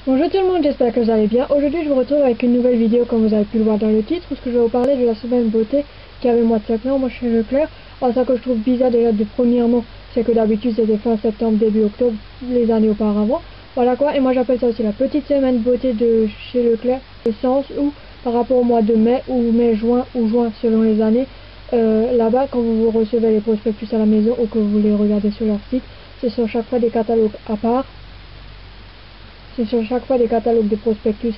Bonjour tout le monde, j'espère que vous allez bien. Aujourd'hui je vous retrouve avec une nouvelle vidéo comme vous avez pu le voir dans le titre, où je vais vous parler de la semaine beauté qui avait le mois de septembre, moi chez Leclerc. Alors ça que je trouve bizarre déjà premièrement, c'est que d'habitude c'était fin septembre, début octobre, les années auparavant. Voilà quoi, et moi j'appelle ça aussi la petite semaine beauté de chez Leclerc, le sens où par rapport au mois de mai, ou mai-juin, ou juin selon les années, là-bas quand vous recevez les prospectus à la maison ou que vous les regardez sur leur site, ce sont chaque fois des catalogues à part. C'est sur chaque fois des catalogues de prospectus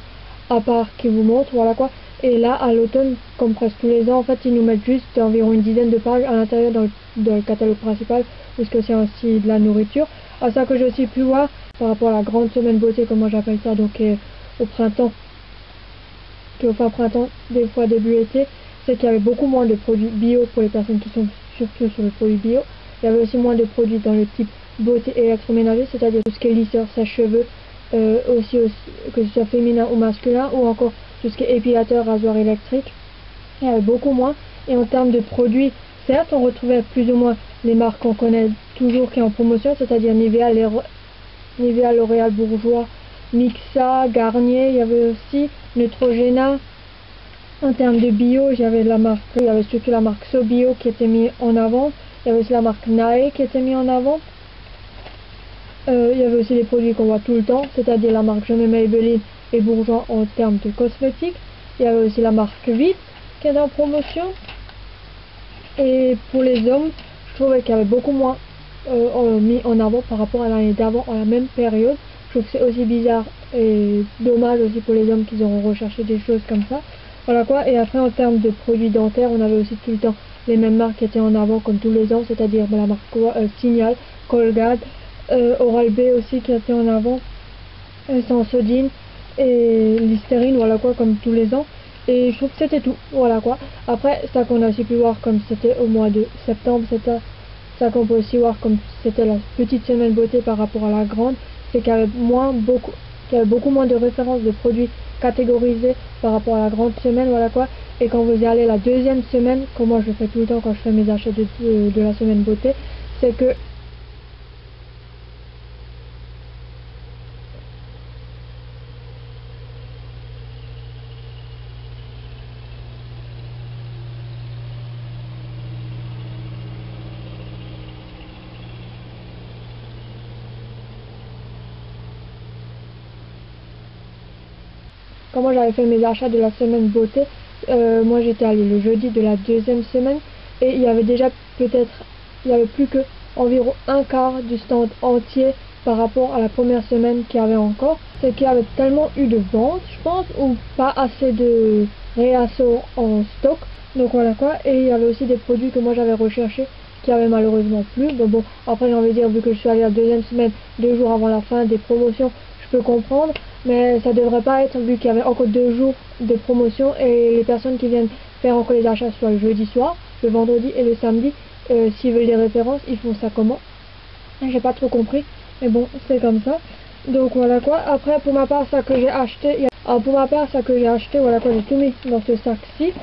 à part qui vous montrent, voilà quoi. Et là, à l'automne, comme presque tous les ans, en fait, ils nous mettent juste environ une dizaine de pages à l'intérieur dans le catalogue principal, puisque c'est aussi de la nourriture. À ça que j'ai aussi pu voir, par rapport à la grande semaine beauté, comme moi j'appelle ça, donc au printemps, qui est au fin printemps, des fois début été, c'est qu'il y avait beaucoup moins de produits bio pour les personnes qui sont surtout sur le produit bio. Il y avait aussi moins de produits dans le type beauté et électroménager, c'est-à-dire tout ce qui est lisseur, sèche-cheveux, aussi que ce soit féminin ou masculin, ou encore tout ce qui est épilateur, rasoir électrique. Il y avait beaucoup moins. Et en termes de produits, certes on retrouvait plus ou moins les marques qu'on connaît toujours qui est en promotion, c'est-à-dire Nivea, L'Oréal Bourjois, Mixa, Garnier. Il y avait aussi Neutrogena. En termes de bio, il y avait surtout la marque SoBio qui était mise en avant. Il y avait aussi la marque Nae qui était mise en avant. Il y avait aussi les produits qu'on voit tout le temps, c'est-à-dire la marque Maybelline et Bourjois en termes de cosmétiques. Il y avait aussi la marque Vite qui est en promotion. Et pour les hommes, je trouvais qu'il y avait beaucoup moins mis en avant par rapport à l'année d'avant, à la même période. Je trouve que c'est aussi bizarre et dommage aussi pour les hommes qu'ils auront recherché des choses comme ça. Voilà quoi. Et après, en termes de produits dentaires, on avait aussi tout le temps les mêmes marques qui étaient en avant comme tous les ans, c'est-à-dire la marque Signal, Colgate, Oral-B aussi qui était en avant, Sensodyne et Listerine, voilà quoi, comme tous les ans. Et je trouve que c'était tout, voilà quoi. Après, ça qu'on a aussi pu voir comme c'était au mois de septembre, c'était ça qu'on peut aussi voir comme c'était la petite semaine beauté par rapport à la grande, c'est qu'il y avait beaucoup moins de références de produits catégorisés par rapport à la grande semaine, voilà quoi. Et quand vous y allez la deuxième semaine, comme moi je le fais tout le temps quand je fais mes achats de la semaine beauté, c'est que quand moi j'avais fait mes achats de la semaine beauté, moi j'étais allée le jeudi de la deuxième semaine, et il y avait déjà il y avait plus que environ un quart du stand entier par rapport à la première semaine qu'il y avait encore. C'est qu'il y avait tellement eu de ventes, je pense, ou pas assez de réassorts en stock, donc voilà quoi. Et il y avait aussi des produits que moi j'avais recherchés qui avaient malheureusement plus. Bon, après j'ai envie de dire, vu que je suis allée la deuxième semaine, 2 jours avant la fin des promotions, je peux comprendre, mais ça devrait pas être, vu qu'il y avait encore 2 jours de promotion, et les personnes qui viennent faire encore les achats soit le jeudi soir, le vendredi et le samedi, s'ils veulent des références, ils font ça comment? J'ai pas trop compris, mais bon, c'est comme ça. Donc voilà quoi. Après, pour ma part, ça que j'ai acheté, voilà quoi, j'ai tout mis dans ce sac-ci.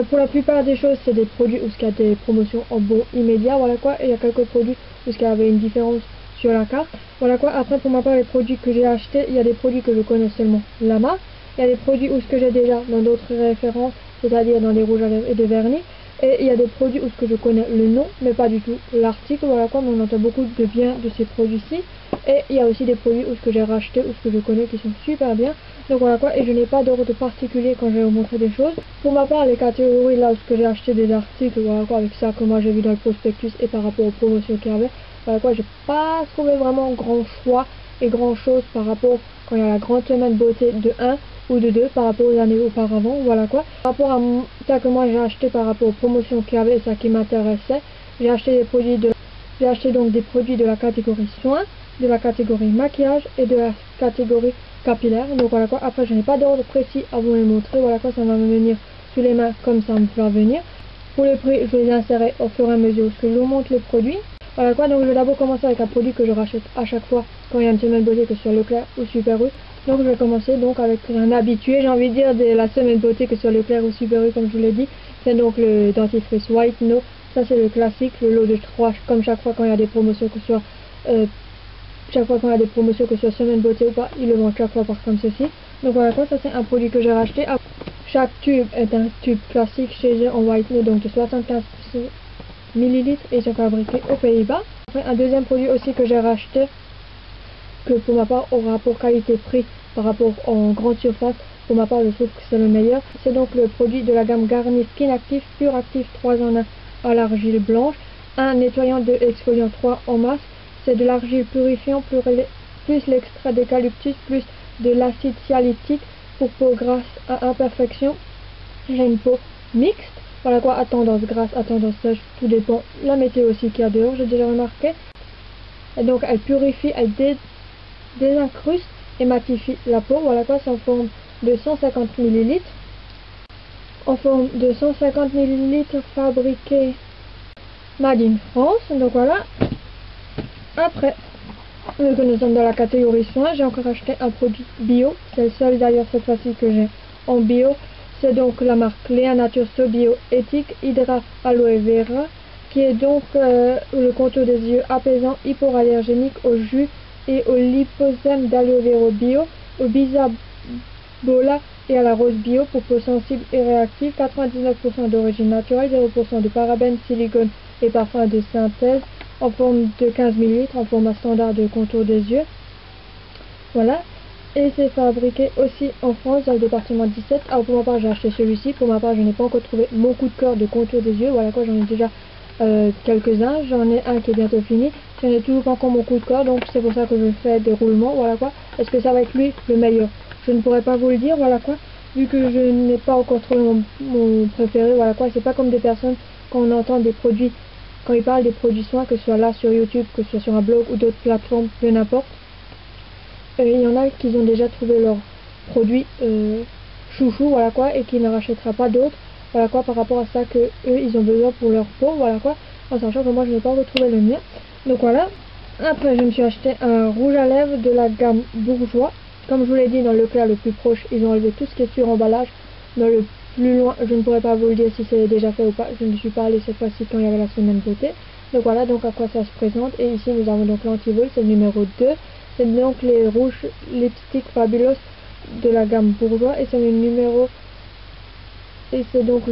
Pour la plupart des choses, c'est des produits où il y a des promotions en bon immédiat, voilà quoi. Et il y a quelques produits où il y avait une différence sur la carte, voilà quoi. Après, pour ma part, les produits que j'ai achetés, il y a des produits que je connais seulement la marque. Il y a des produits où ce que j'ai déjà dans d'autres références, c'est-à-dire dans les rouges à lèvres et des vernis. Et il y a des produits où ce que je connais le nom, mais pas du tout l'article, voilà quoi, mais on entend beaucoup de bien de ces produits-ci. Et il y a aussi des produits où ce que j'ai racheté, ou ce que je connais qui sont super bien. Donc voilà quoi, et je n'ai pas d'ordre particulier quand je vais vous montrer des choses. Pour ma part, les catégories là où ce que j'ai acheté des articles, voilà quoi, avec ça que moi j'ai vu dans le prospectus et par rapport aux promotions qu'il y avait, voilà quoi, j'ai pas trouvé vraiment grand choix et grand chose par rapport quand il y a la grande semaine beauté de 1 ou de 2 par rapport aux années auparavant, voilà quoi. Par rapport à ça que moi j'ai acheté par rapport aux promotions qu'il y avait, ça qui m'intéressait, j'ai acheté donc des produits de la catégorie soins, de la catégorie maquillage et de la catégorie capillaire. Donc voilà quoi. Après, je n'ai pas d'ordre précis à vous les montrer, voilà quoi, ça va me venir sous les mains comme ça me va venir. Pour les prix, je vais les insérer au fur et à mesure que je vous montre les produits. Voilà quoi, donc je vais d'abord commencer avec un produit que je rachète à chaque fois quand il y a une semaine beauté, que ce soit Leclerc ou Super U. Donc je vais commencer donc avec un habitué, j'ai envie de dire, de la semaine beauté, que ce soit Leclerc ou Super U, comme je vous l'ai dit. C'est donc le dentifrice White No. Ça c'est le classique, le lot de 3 comme chaque fois quand il y a des promotions, que ce soit chaque fois qu'on a des promotions, que ce soit semaine beauté ou pas, ils le vendent chaque fois par comme ceci. Donc voilà quoi, ça c'est un produit que j'ai racheté. Chaque tube est un tube classique chez eux en whitening, donc de 75 ml et ils sont fabriqués aux Pays-Bas. Après, un deuxième produit aussi que j'ai racheté, que pour ma part au rapport qualité-prix par rapport en grande surface, pour ma part je trouve que c'est le meilleur. C'est donc le produit de la gamme Garnier Skin Active Pure Active 3 en 1 à l'argile blanche, un nettoyant de exfoliant 3 en masse. C'est de l'argile purifiant plus l'extrait d'eucalyptus plus de l'acide sialytique pour peau grasse à imperfection. J'ai une peau mixte, voilà quoi, à tendance grasse, à tendance sèche, tout dépend la météo aussi qu'il y a dehors, j'ai déjà remarqué. Et donc elle purifie, elle désincruste et matifie la peau, voilà quoi, c'est en forme de 150 ml. En forme de 150 ml fabriqué Made in France, donc voilà. Après, vu que nous sommes dans la catégorie soins, j'ai encore acheté un produit bio, c'est le seul d'ailleurs cette fois-ci que j'ai en bio. C'est donc la marque Léa Nature So Bio Éthique Hydra Aloe Vera, qui est donc le contour des yeux apaisant, hypoallergénique au jus et au liposème d'aloe vera bio, au bisabola et à la rose bio pour peau sensible et réactive, 99% d'origine naturelle, 0% de parabènes, silicone et parfum de synthèse, en forme de 15 ml, en format standard de contour des yeux. Voilà. Et c'est fabriqué aussi en France dans le département 17. Alors pour ma part j'ai acheté celui-ci, pour ma part je n'ai pas encore trouvé mon coup de cœur de contour des yeux, voilà quoi, j'en ai déjà quelques-uns, j'en ai un qui est bientôt fini, je n'ai toujours pas encore mon coup de cœur, donc c'est pour ça que je fais des roulements, voilà quoi. Est-ce que ça va être lui le meilleur? Je ne pourrais pas vous le dire, voilà quoi, vu que je n'ai pas encore trouvé mon préféré, voilà quoi. C'est pas comme des personnes quand on entend des produits, quand ils parlent des produits soins, que ce soit là sur YouTube, que ce soit sur un blog ou d'autres plateformes, peu n'importe. Il y en a qui ont déjà trouvé leur produit chouchou, voilà quoi, et qui ne rachètera pas d'autres, voilà quoi, par rapport à ça que eux ils ont besoin pour leur peau, voilà quoi, en sachant que moi je n'ai pas retrouvé le mien. Donc voilà. Après je me suis acheté un rouge à lèvres de la gamme Bourjois. Comme je vous l'ai dit, dans le Leclerc le plus proche, ils ont enlevé tout ce qui est sur emballage. Dans le plus loin, je ne pourrais pas vous le dire si c'est déjà fait ou pas, je ne suis pas allée cette fois-ci quand il y avait la semaine beauté. Donc voilà donc à quoi ça se présente. Et ici nous avons donc l'anti-vol, c'est le numéro 2. C'est donc les rouges lipstick Fabulous de la gamme Bourjois et c'est le numéro, et c'est donc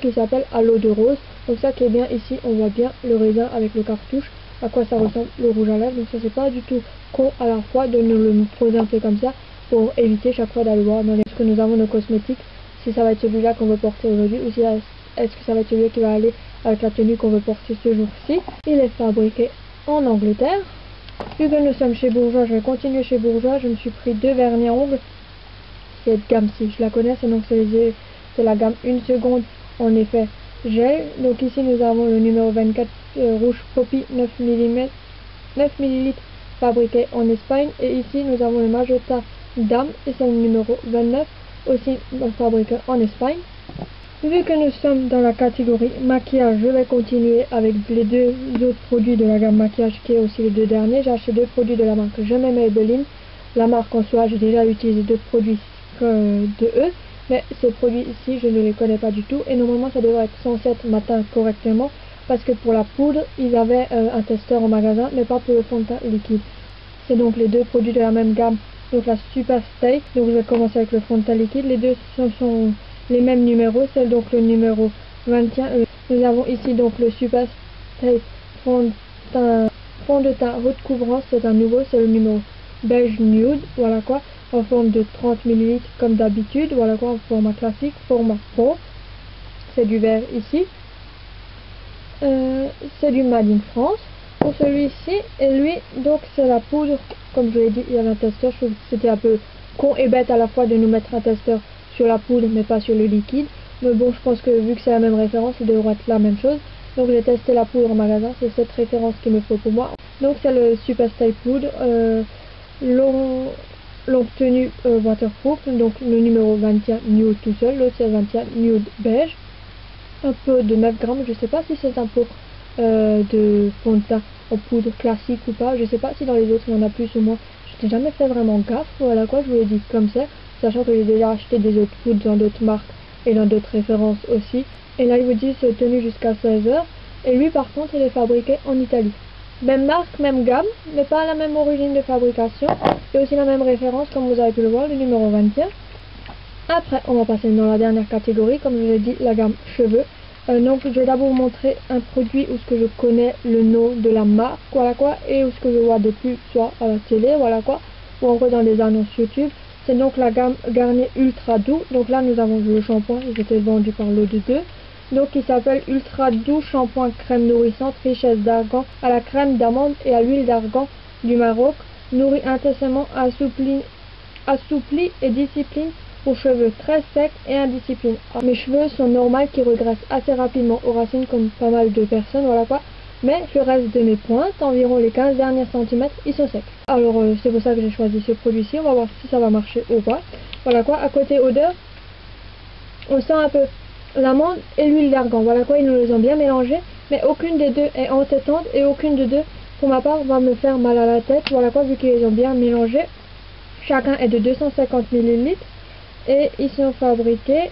il s'appelle à l'eau de rose. Donc ça qui est bien ici, on voit bien le raisin avec le cartouche, à quoi ça ressemble le rouge à lèvres. Donc ça c'est pas du tout con à la fois de nous le présenter comme ça pour éviter chaque fois d'aller voir dans les que nous avons nos cosmétiques si ça va être celui-là qu'on veut porter aujourd'hui ou si est-ce que ça va être celui qui va aller avec la tenue qu'on veut porter ce jour-ci. Il est fabriqué en Angleterre. Vu que nous sommes chez Bourjois, je vais continuer chez Bourjois. Je me suis pris 2 vernis à ongles. Cette gamme-ci, je la connais, c'est donc c'est la gamme 1 seconde en effet gel. Donc ici nous avons le numéro 24 rouge Poppy 9 ml fabriqué en Espagne. Et ici nous avons le Magenta Dame et c'est le numéro 29 aussi fabriqué en Espagne. Vu que nous sommes dans la catégorie maquillage, je vais continuer avec les 2 autres produits de la gamme maquillage qui est aussi les 2 derniers. J'ai acheté 2 produits de la marque Jamais Maybelline. La marque en soi, j'ai déjà utilisé 2 produits de eux, mais ces produits ici, je ne les connais pas du tout. Et normalement, ça devrait être censé être matin correctement parce que pour la poudre, ils avaient un testeur en magasin, mais pas pour le fond de teint liquide. C'est donc les 2 produits de la même gamme, donc la Super Stay. Donc je vais commencer avec le fond de teint liquide. Les deux sont les mêmes numéros, c'est donc le numéro 21. Nous avons ici donc le Super Stay fond de teint haute couvrance, c'est un nouveau, c'est le numéro beige nude, voilà quoi, en forme de 30 ml comme d'habitude, voilà quoi, en format classique, format pro. C'est du vert ici. C'est du Made in France pour celui-ci, et lui donc c'est la poudre. Comme je l'ai dit, il y avait un testeur, je trouve que c'était un peu con et bête à la fois de nous mettre un testeur sur la poudre mais pas sur le liquide, mais bon, je pense que vu que c'est la même référence, il devrait être la même chose. Donc j'ai testé la poudre en magasin, c'est cette référence qu'il me faut pour moi. Donc c'est le Super Stay Poudre longue tenue waterproof, donc le numéro 21 nude tout seul, l'autre c'est 21 nude beige, un peu de 9 grammes, je sais pas si c'est un pot de fond de teint en poudre classique ou pas, je sais pas si dans les autres il y en a plus ou moins, je n'ai jamais fait vraiment gaffe, voilà quoi, je vous l'ai dit comme ça, sachant que j'ai déjà acheté des autres poudres dans d'autres marques et dans d'autres références aussi. Et là ils vous disent c'est tenu jusqu'à 16 h, et lui par contre il est fabriqué en Italie. Même marque, même gamme, mais pas la même origine de fabrication et aussi la même référence comme vous avez pu le voir, le numéro 21. Après, on va passer dans la dernière catégorie, comme je l'ai dit, la gamme cheveux. Donc, je vais d'abord vous montrer un produit où ce que je connais le nom de la marque, voilà quoi, et où ce que je vois des pubs, soit à la télé, voilà quoi, ou encore dans des annonces YouTube. C'est donc la gamme Garnier Ultra Doux. Donc là, nous avons le shampoing, il était vendu par l'eau de 2. Donc, il s'appelle Ultra Doux Shampoing Crème Nourrissante, richesse d'argan à la crème d'amande et à l'huile d'argan du Maroc, nourrit intensément, assouplit et discipline aux cheveux très secs et indisciplinés. Mes cheveux sont normaux qui regressent assez rapidement aux racines comme pas mal de personnes, voilà quoi. Mais le reste de mes pointes, environ les 15 derniers centimètres, ils sont secs. Alors c'est pour ça que j'ai choisi ce produit-ci, on va voir si ça va marcher ou pas. Voilà quoi, à côté odeur, on sent un peu l'amande et l'huile d'argan, voilà quoi, ils nous les ont bien mélangés, mais aucune des deux est entêtante et aucune des deux, pour ma part, va me faire mal à la tête, voilà quoi, vu qu'ils les ont bien mélangés. Chacun est de 250 ml et ils sont fabriqués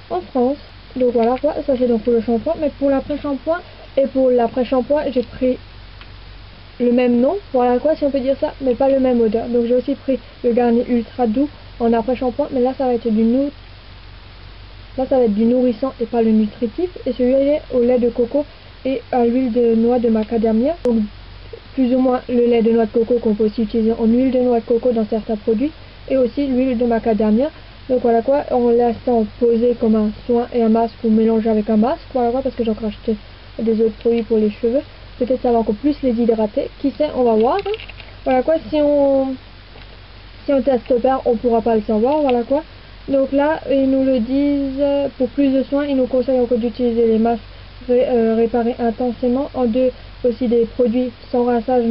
en France. Donc voilà quoi, ça c'est donc pour le shampoing, mais pour l'après-shampoing et pour l'après-shampoing, j'ai pris le même nom, voilà quoi, si on peut dire ça, mais pas le même odeur. Donc j'ai aussi pris le Garnier Ultra Doux en après-shampoing, mais là ça va être du nourrissant et pas le nutritif, et celui-là est au lait de coco et à l'huile de noix de macadamia. Donc plus ou moins le lait de noix de coco qu'on peut aussi utiliser en huile de noix de coco dans certains produits, et aussi l'huile de macadamia. Donc voilà quoi, on laisse ça en poser comme un soin et un masque ou mélanger avec un masque, voilà quoi, parce que j'ai encore acheté des autres produits pour les cheveux. Peut-être ça va encore plus les hydrater, qui sait, on va voir. Hein. Voilà quoi, si on teste pas, on pourra pas le savoir, voilà quoi. Donc là, ils nous le disent, pour plus de soins, ils nous conseillent encore d'utiliser les masques réparés intensément. En 2, aussi des produits sans rinçage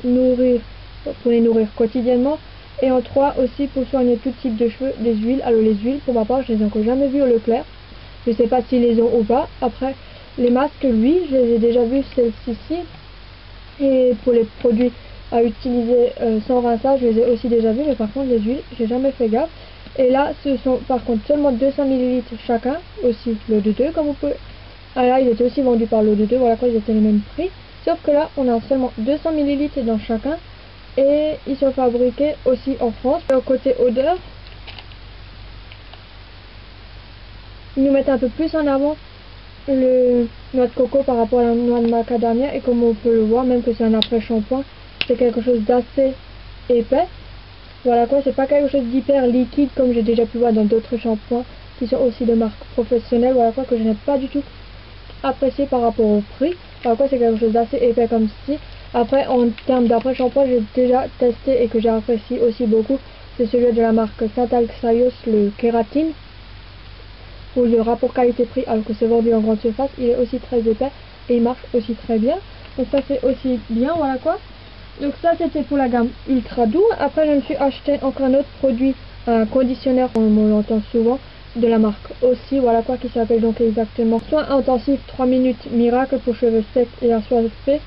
pour les nourrir quotidiennement. Et en 3, aussi pour soigner tout type de cheveux, des huiles. Alors les huiles, pour ma part, je les ai encore jamais vues au Leclerc. Je sais pas s'ils les ont ou pas. Après, les masques, oui, je les ai déjà vus, celles-ci. Et pour les produits à utiliser sans rinçage, je les ai aussi déjà vus. Mais par contre, les huiles, j'ai jamais fait gaffe. Et là, ce sont par contre seulement 200 ml chacun, aussi l'eau de 2 comme vous pouvez. Ah là, ils étaient aussi vendus par l'eau de 2, voilà quoi, ils étaient le même prix. Sauf que là, on a seulement 200 ml dans chacun. Et ils sont fabriqués aussi en France. Et au côté odeur, ils nous mettent un peu plus en avant le noix de coco par rapport à la noix de macadamia. Et comme on peut le voir, même que c'est un après-shampoing, c'est quelque chose d'assez épais. Voilà quoi, c'est pas quelque chose d'hyper liquide comme j'ai déjà pu voir dans d'autres shampoings qui sont aussi de marque professionnelle. Voilà quoi, que je n'ai pas du tout apprécié par rapport au prix. Voilà quoi, c'est quelque chose d'assez épais comme ceci. Après, en termes d'après-shampoing, j'ai déjà testé et que j'ai apprécié aussi beaucoup. C'est celui de la marque Saint-Alxaios, le kératine. Pour le rapport qualité-prix, alors que c'est vendu en grande surface, il est aussi très épais et il marche aussi très bien. Donc ça c'est aussi bien, voilà quoi. Donc ça c'était pour la gamme Ultra Doux. Après je me suis acheté encore un autre produit, un conditionneur, on l'entend souvent, de la marque aussi, voilà quoi, qui s'appelle donc exactement Soin intensif 3 minutes miracle pour cheveux secs et assoiffés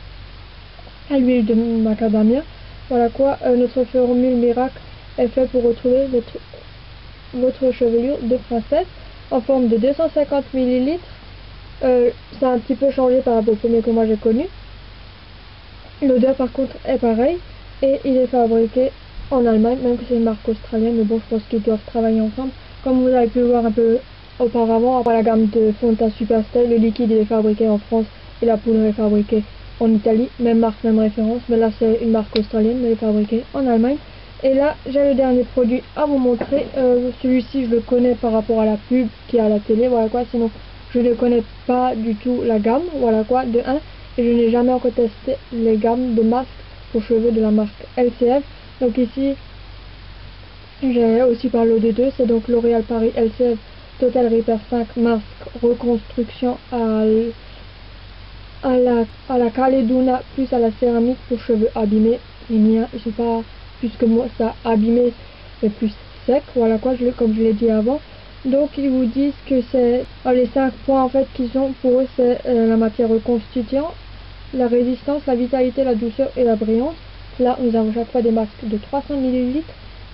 à l'huile de macadamia. Voilà quoi, notre formule miracle est faite pour retrouver votre chevelure de princesse en forme de 250 ml. Ça a un petit peu changé par rapport au premier que moi j'ai connu. L'odeur par contre est pareille et il est fabriqué en Allemagne, même que c'est une marque australienne, mais bon, je pense qu'ils doivent travailler ensemble. Comme vous avez pu le voir un peu auparavant, après la gamme de fond de teint Superstay, le liquide il est fabriqué en France et la poudre est fabriquée en Italie, même marque, même référence, mais là c'est une marque australienne, mais elle est fabriquée en Allemagne. Et là j'ai le dernier produit à vous montrer. Celui-ci je le connais par rapport à la pub qui est à la télé, voilà quoi, sinon je ne connais pas du tout la gamme, voilà quoi, de 1. Et je n'ai jamais encore testé les gammes de masques pour cheveux de la marque LCF. Donc ici j'ai aussi parlé de 2, c'est donc L'Oréal Paris LCF Total Repair 5 masque reconstruction à la Caledona plus à la céramique pour cheveux abîmés. Les miens, je sais pas plus que moi, ça abîmé mais plus sec, voilà quoi, comme je l'ai dit avant. Donc ils vous disent que c'est les 5 points en fait qu'ils ont pour eux, c'est la matière reconstituante, la résistance, la vitalité, la douceur et la brillance. Là nous avons chaque fois des masques de 300 ml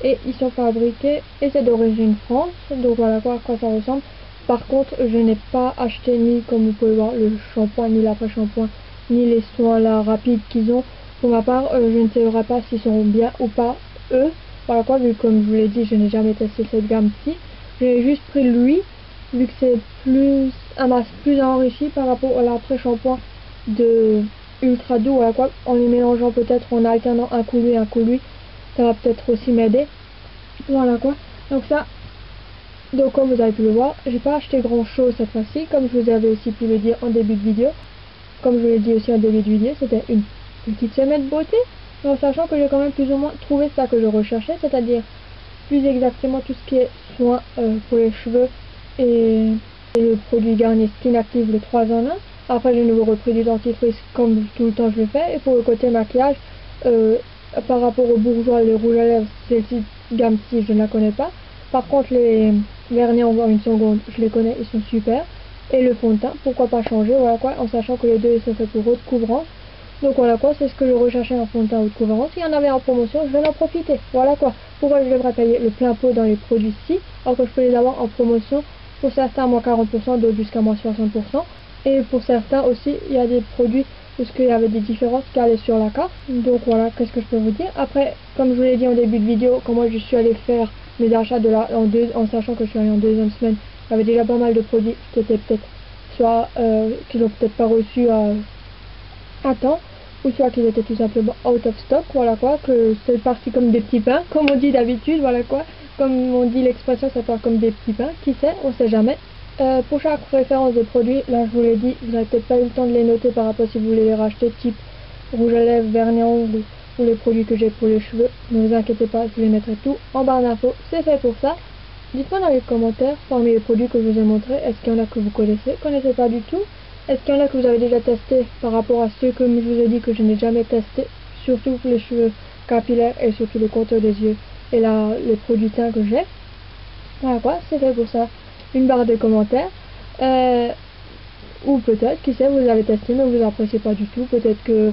et ils sont fabriqués et c'est d'origine France. Donc voilà quoi, à quoi ça ressemble. Par contre je n'ai pas acheté ni, comme vous pouvez voir, le shampoing ni l'après-shampoing ni les soins là rapides qu'ils ont. Pour ma part, je ne sais pas s'ils sont bien ou pas eux. Voilà quoi, vu comme je vous l'ai dit, je n'ai jamais testé cette gamme-ci. J'ai juste pris lui, vu que c'est un masque plus enrichi par rapport à l'après-shampoing de Ultra Doux. Voilà quoi, en les mélangeant peut-être en alternant un coup lui, ça va peut-être aussi m'aider. Voilà quoi, donc ça. Donc comme vous avez pu le voir, j'ai pas acheté grand chose cette fois-ci, comme je vous avais aussi pu le dire en début de vidéo. Comme je vous l'ai dit aussi en début de vidéo, c'était une petite semaine beauté, mais en sachant que j'ai quand même plus ou moins trouvé ça que je recherchais, c'est-à-dire plus exactement tout ce qui est soin pour les cheveux et le produit Garnier Skin Active, le 3 en 1. Après j'ai nouveau repris du dentifrice comme tout le temps je le fais, et pour le côté maquillage, par rapport aux bourgeois, les rouges à lèvres, celle-ci gamme-ci je ne la connais pas. Par contre les vernis en une seconde, je les connais, ils sont super. Et le fond de teint, pourquoi pas changer, voilà quoi, en sachant que les deux ils sont faits pour haute couvrance. Donc voilà quoi, c'est ce que je recherchais en fond de teint haute couvrance. S'il y en avait en promotion, je vais en profiter. Voilà quoi. Pourquoi je devrais payer le plein pot dans les produits-ci, alors que je peux les avoir en promotion, pour certains moins 40%, d'autres jusqu'à moins 60%. Et pour certains aussi, il y a des produits où il y avait des différences qui allaient sur la carte. Donc voilà, qu'est-ce que je peux vous dire. Après, comme je vous l'ai dit en début de vidéo, quand moi je suis allée faire mes achats en sachant que je suis allée en deuxième semaine, il y avait déjà pas mal de produits qui étaient peut-être soit qu'ils n'ont peut-être pas reçu à temps, ou soit qu'ils étaient tout simplement out of stock. Voilà quoi, que c'est parti comme des petits pains, comme on dit d'habitude. Voilà quoi, comme on dit l'expression, ça part comme des petits pains, qui sait, on sait jamais. Pour chaque référence de produit, là je vous l'ai dit, vous n'avez peut-être pas eu le temps de les noter par rapport si vous voulez les racheter, type rouge à lèvres, vernis à ongles ou les produits que j'ai pour les cheveux. Ne vous inquiétez pas, je vous les mettrai tout en barre d'infos, c'est fait pour ça. Dites-moi dans les commentaires, parmi les produits que je vous ai montrés, est-ce qu'il y en a que vous connaissez pas du tout? Est-ce qu'il y en a que vous avez déjà testé par rapport à ceux que je vous ai dit que je n'ai jamais testé, surtout pour les cheveux capillaires et surtout le contour des yeux et les produits teints que j'ai? Voilà quoi, c'est fait pour ça. Une barre de commentaires. Ou peut-être, qui sait, vous avez testé mais vous appréciez pas du tout. Peut-être que...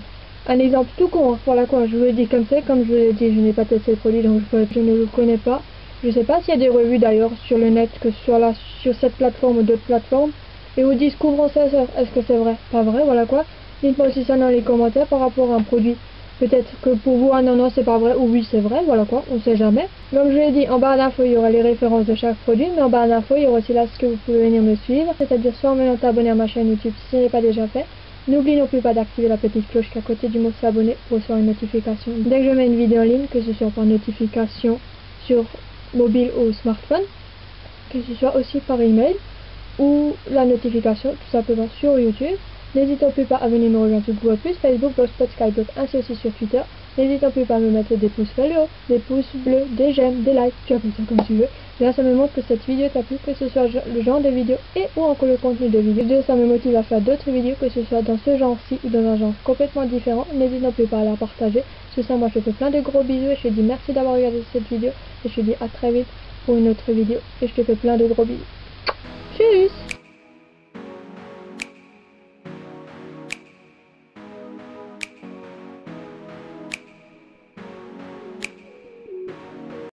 Un exemple tout con, hein, voilà quoi, je vous le dis comme c'est, comme je vous l'ai dit, je n'ai pas testé le produit donc je ne le connais pas. Je sais pas s'il y a des revues d'ailleurs sur le net, que ce soit là sur cette plateforme ou d'autres plateformes, et vous disent couvrant 16 heures. Est-ce que c'est vrai? Pas vrai, voilà quoi. Dites-moi aussi ça dans les commentaires par rapport à un produit. Peut-être que pour vous, ah non, c'est pas vrai, ou oui, c'est vrai, voilà quoi, on sait jamais. Comme je l'ai dit, en barre d'infos, il y aura les références de chaque produit, mais en barre d'infos, il y aura aussi là ce que vous pouvez venir me suivre, c'est-à-dire soit en venant t'abonner à ma chaîne YouTube si ce n'est pas déjà fait. N'oublie non plus pas d'activer la petite cloche qui est à côté du mot s'abonner pour recevoir une notification dès que je mets une vidéo en ligne, que ce soit par notification sur mobile ou smartphone, que ce soit aussi par email ou la notification tout simplement sur YouTube. N'hésitez plus pas à venir me rejoindre sur Google+, Facebook, Blogspot, Skyblog, ainsi aussi sur Twitter. N'hésitez plus pas à me mettre des pouces vers le haut, des pouces bleus, des j'aime, des likes, tu appelles ça comme tu veux. Là, ça me montre que cette vidéo t'a plu, que ce soit le genre de vidéo et ou encore le contenu de vidéo. Ça me motive à faire d'autres vidéos, que ce soit dans ce genre-ci ou dans un genre complètement différent. N'hésitez plus pas à la partager. Sur ça, moi, je te fais plein de gros bisous et je te dis merci d'avoir regardé cette vidéo. Et je te dis à très vite pour une autre vidéo. Et je te fais plein de gros bisous. Tchuss!